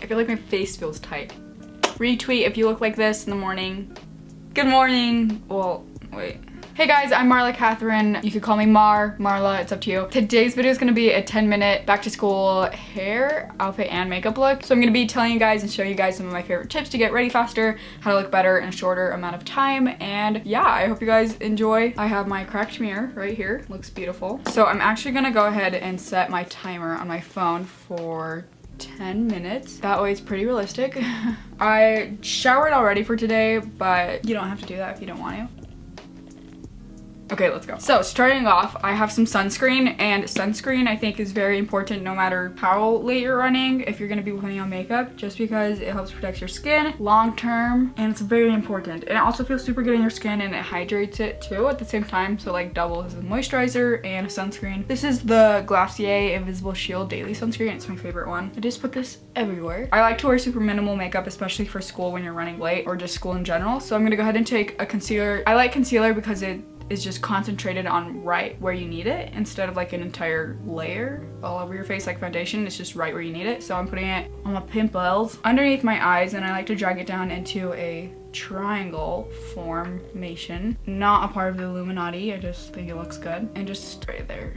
I feel like my face feels tight. Retweet if you look like this in the morning. Good morning. Well, wait. Hey guys, I'm Marla Catherine. You could call me Marla, it's up to you. Today's video is gonna be a 10-minute back to school hair, outfit, and makeup look. So I'm gonna be telling you guys and showing you guys some of my favorite tips to get ready faster, how to look better in a shorter amount of time, and yeah, I hope you guys enjoy. I have my cracked mirror right here, looks beautiful. So I'm actually gonna go ahead and set my timer on my phone for 10 minutes. That way it's pretty realistic. I showered already for today, but you don't have to do that if you don't want to. Okay, let's go. So starting off, I have some sunscreen, and sunscreen I think is very important no matter how late you're running if you're gonna be putting on makeup, just because it helps protect your skin long term, and it's very important. And it also feels super good in your skin, and it hydrates it too at the same time, so like doubles as a moisturizer and a sunscreen. This is the Glossier Invisible Shield Daily Sunscreen. It's my favorite one. I just put this everywhere. I like to wear super minimal makeup, especially for school when you're running late, or just school in general. So I'm gonna go ahead and take a concealer. I like concealer because it is just concentrated on right where you need it instead of like an entire layer all over your face like foundation. It's just right where you need it. So I'm putting it on my pimples underneath my eyes, and I like to drag it down into a triangle formation. Not a part of the Illuminati, I just think it looks good. And just right there.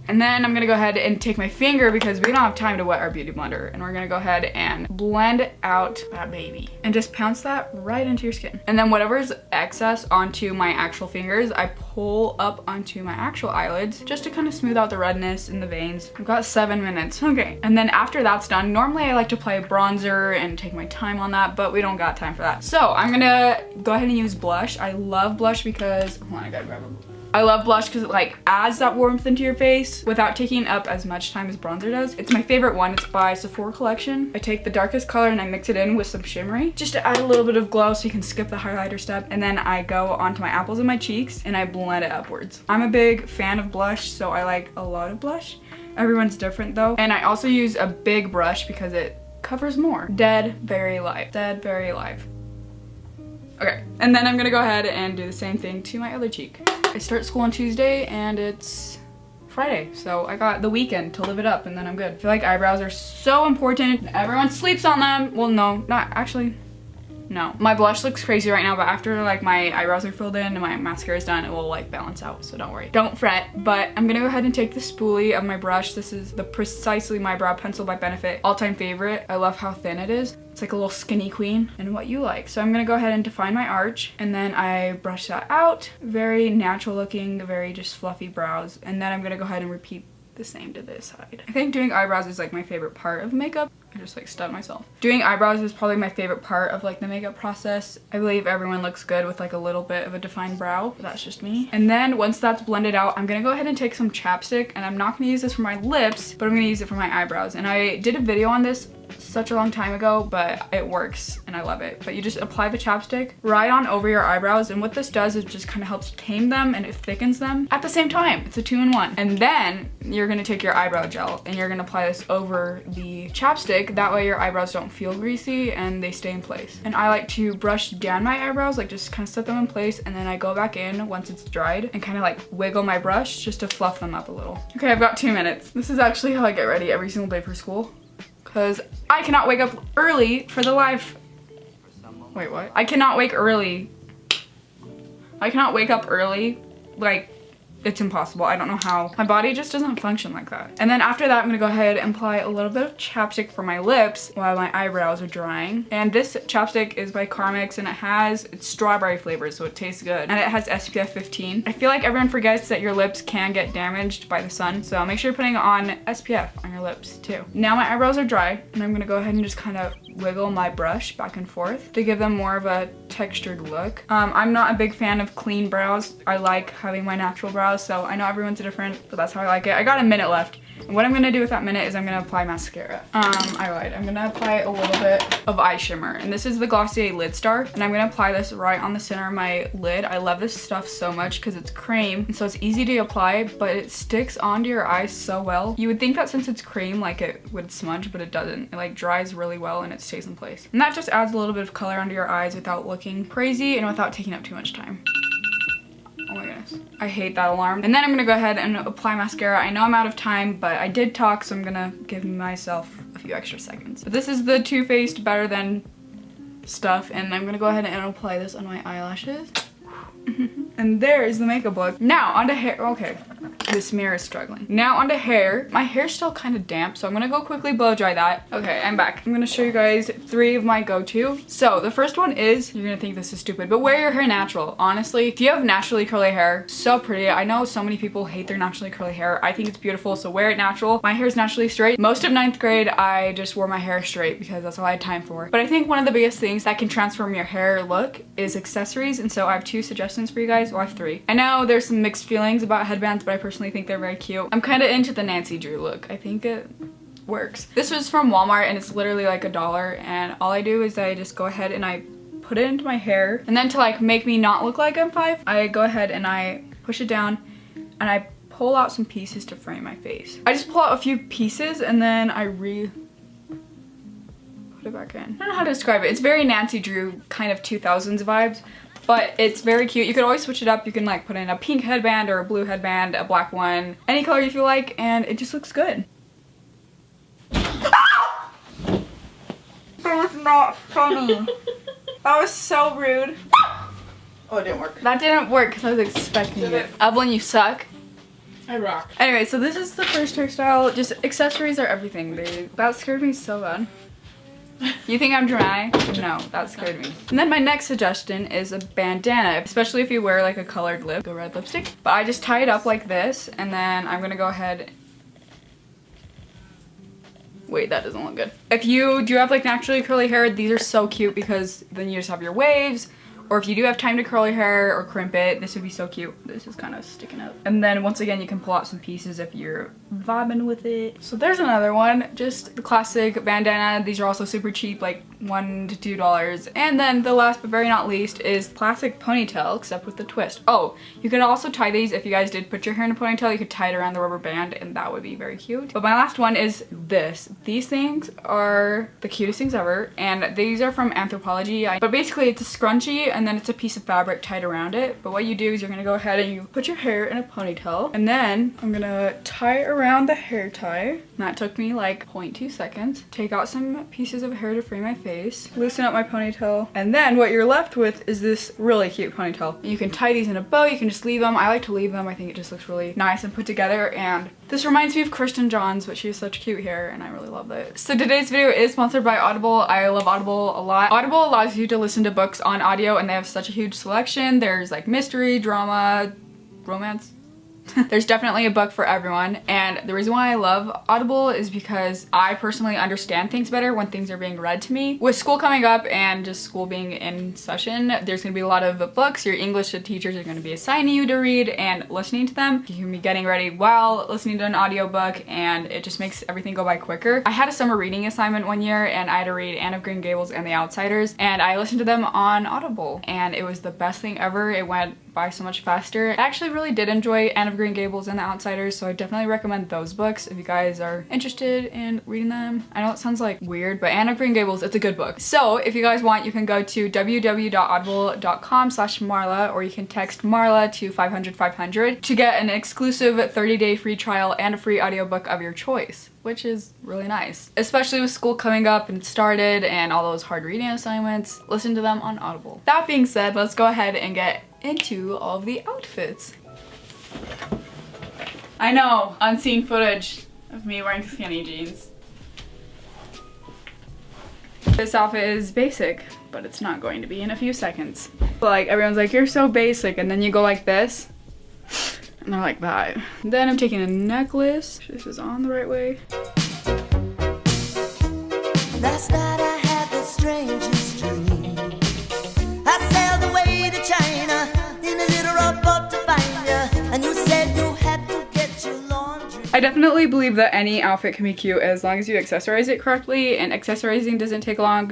And then I'm gonna go ahead and take my finger, because we don't have time to wet our beauty blender, and we're gonna go ahead and blend out that baby and just pounce that right into your skin. And then whatever's excess onto my actual fingers, I pull up onto my actual eyelids just to kind of smooth out the redness in the veins. I've got 7 minutes. Okay. And then after that's done, normally I like to apply a bronzer and take my time on that, but we don't got time for that. So I'm gonna go ahead and use blush. I love blush because, hold on, I gotta grab a I love blush because it like adds that warmth into your face without taking up as much time as bronzer does. It's my favorite one. It's by Sephora Collection. I take the darkest color and I mix it in with some shimmery just to add a little bit of glow so you can skip the highlighter step. And then I go onto my apples and my cheeks and I blend it upwards. I'm a big fan of blush, so I like a lot of blush. Everyone's different though. And I also use a big brush because it covers more. Dead, very light. Dead, very live. Okay, and then I'm gonna go ahead and do the same thing to my other cheek. I start school on Tuesday and it's Friday, so I got the weekend to live it up, and then I'm good. I feel like eyebrows are so important. Everyone sleeps on them. Well, no, not actually. No. My blush looks crazy right now, but after like my eyebrows are filled in and my mascara is done, it will like balance out, so don't worry. Don't fret. But I'm gonna go ahead and take the spoolie of my brush. This is the Precisely My Brow Pencil by Benefit. All-time favorite. I love how thin it is. It's like a little skinny queen, and what you like. So I'm gonna go ahead and define my arch, and then I brush that out. Very natural looking, very just fluffy brows. And then I'm gonna go ahead and repeat the same to this side. I think doing eyebrows is like my favorite part of makeup. I just like stunned myself. Doing eyebrows is probably my favorite part of like the makeup process. I believe everyone looks good with like a little bit of a defined brow, but that's just me. And then once that's blended out, I'm gonna go ahead and take some chapstick, and I'm not gonna use this for my lips, but I'm gonna use it for my eyebrows. And I did a video on this such a long time ago, but it works and I love it. But you just apply the chapstick right on over your eyebrows, and what this does is just kind of helps tame them and it thickens them at the same time. It's a 2-in-1. And then you're gonna take your eyebrow gel and you're gonna apply this over the chapstick. That way your eyebrows don't feel greasy and they stay in place. And I like to brush down my eyebrows, like just kind of set them in place, and then I go back in once it's dried and kind of like wiggle my brush just to fluff them up a little. Okay, I've got 2 minutes. This is actually how I get ready every single day for school, because I cannot wake up early for the live. Wait, what? I cannot wake early. I cannot wake up early. Like, it's impossible. I don't know how. My body just doesn't function like that. And then after that, I'm gonna go ahead and apply a little bit of chapstick for my lips while my eyebrows are drying. And this chapstick is by Carmex, and it's strawberry flavored, so it tastes good. And it has SPF 15. I feel like everyone forgets that your lips can get damaged by the sun, so make sure you're putting on SPF on your lips too. Now my eyebrows are dry, and I'm gonna go ahead and just kind of wiggle my brush back and forth to give them more of a textured look. I'm not a big fan of clean brows. I like having my natural brows, so I know everyone's different, but that's how I like it. I got a minute left. And what I'm gonna do with that minute is I'm gonna apply mascara. I lied. I'm gonna apply a little bit of eye shimmer. And this is the Glossier Lid Star. And I'm gonna apply this right on the center of my lid. I love this stuff so much because it's cream. And so it's easy to apply, but it sticks onto your eyes so well. You would think that since it's cream, like it would smudge, but it doesn't. It like dries really well and it stays in place. And that just adds a little bit of color under your eyes without looking crazy and without taking up too much time. Oh my goodness. I hate that alarm. And then I'm gonna go ahead and apply mascara. I know I'm out of time, but I did talk, so I'm gonna give myself a few extra seconds. But this is the Too Faced Better Than stuff, and I'm gonna go ahead and apply this on my eyelashes. And there is the makeup look. Now onto hair. Okay, this mirror is struggling. Now onto hair. My hair's still kind of damp, so I'm gonna go quickly blow dry that. Okay, I'm back. I'm gonna show you guys 3 of my go-to. So the first one is, you're gonna think this is stupid, but wear your hair natural. Honestly, if you have naturally curly hair, so pretty. I know so many people hate their naturally curly hair. I think it's beautiful, so wear it natural. My hair is naturally straight. Most of 9th grade, I just wore my hair straight because that's all I had time for. But I think one of the biggest things that can transform your hair look is accessories, and so I have 2 suggestions for you guys. Well, I have 3. I know there's some mixed feelings about headbands, but I personally think they're very cute. I'm kind of into the Nancy Drew look. I think it works. This was from Walmart, and it's literally like $1, and all I do is I just go ahead and I put it into my hair, and then to like make me not look like I'm 5, I go ahead and I push it down and I pull out some pieces to frame my face. I just pull out a few pieces and then I put it back in. I don't know how to describe it. It's very Nancy Drew kind of 2000s vibes, but it's very cute. You could always switch it up. You can like put in a pink headband or a blue headband, a black one, any color you feel like, and it just looks good. That was not funny. That was so rude. Oh, it didn't work. That didn't work because I was expecting it. Evelyn, you suck. I rock. Anyway, so this is the first hairstyle. Just accessories are everything, babe. That scared me so bad. You think I'm dramatic? No, that scared me. And then my next suggestion is a bandana, especially if you wear like a colored lip, go red lipstick. But I just tie it up like this, and then I'm gonna go ahead. Wait, that doesn't look good. If you do have like naturally curly hair, these are so cute because then you just have your waves. Or if you do have time to curl your hair or crimp it, this would be so cute. This is kind of sticking out. And then once again, you can pull out some pieces if you're vibing with it. So there's another one, just the classic bandana. These are also super cheap, like $1 to $2. And then the last but very not least is classic ponytail, except with the twist. Oh, you could also tie these if you guys did put your hair in a ponytail. You could tie it around the rubber band and that would be very cute. But my last one is this. These things are the cutest things ever, and these are from Anthropologie. But basically it's a scrunchie and then it's a piece of fabric tied around it. But what you do is you're gonna go ahead and you put your hair in a ponytail, and then I'm gonna tie around the hair tie. And that took me like 0.2 seconds. Take out some pieces of hair to frame my face, loosen up my ponytail, and then what you're left with is this really cute ponytail. You can tie these in a bow, you can just leave them. I like to leave them. I think it just looks really nice and put together, and this reminds me of Kristen Johns, but she has such cute hair and I really love it. So today's video is sponsored by Audible. I love Audible a lot. Audible allows you to listen to books on audio, and they have such a huge selection. There's like mystery, drama, romance. There's definitely a book for everyone, and the reason why I love Audible is because I personally understand things better when things are being read to me. With school coming up and just school being in session, there's gonna be a lot of books your English teachers are gonna be assigning you to read, and listening to them, you can be getting ready while listening to an audiobook, and it just makes everything go by quicker. I had a summer reading assignment one year, and I had to read Anne of Green Gables and The Outsiders, and I listened to them on Audible, and it was the best thing ever. It went by so much faster. I actually really did enjoy Anne of Green Gables and The Outsiders, so I definitely recommend those books if you guys are interested in reading them. I know it sounds like weird, but Anne of Green Gables, it's a good book. So if you guys want, you can go to www.audible.com/Marla, or you can text Marla to 500-500 to get an exclusive 30-day free trial and a free audiobook of your choice, which is really nice. Especially with school coming up and started and all those hard reading assignments, listen to them on Audible. That being said, let's go ahead and get into all of the outfits. I know, unseen footage of me wearing skinny jeans. This outfit is basic, but it's not going to be in a few seconds. Like, everyone's like, you're so basic, and then you go like this, and they're like that. Then I'm taking a necklace. This is on the right way. Last night I had the strangest dream. I sailed away to China in a little rowboat to find you, and you said you had to get your laundry. I definitely believe that any outfit can be cute as long as you accessorize it correctly, and accessorizing doesn't take a long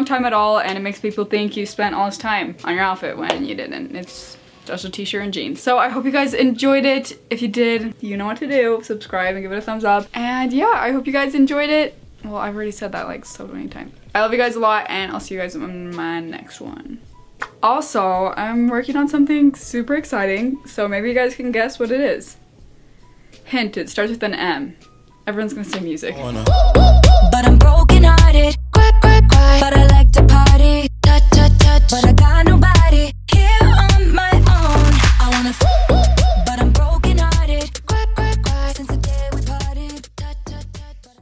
time at all, and it makes people think you spent all this time on your outfit when you didn't. It's just a t-shirt and jeans. So I hope you guys enjoyed it. If you did, you know what to do. Subscribe and give it a thumbs up. And yeah, I hope you guys enjoyed it. Well, I've already said that like so many times. I love you guys a lot, and I'll see you guys in my next one. Also, I'm working on something super exciting, so maybe you guys can guess what it is. Hint, it starts with an M. Everyone's gonna say music.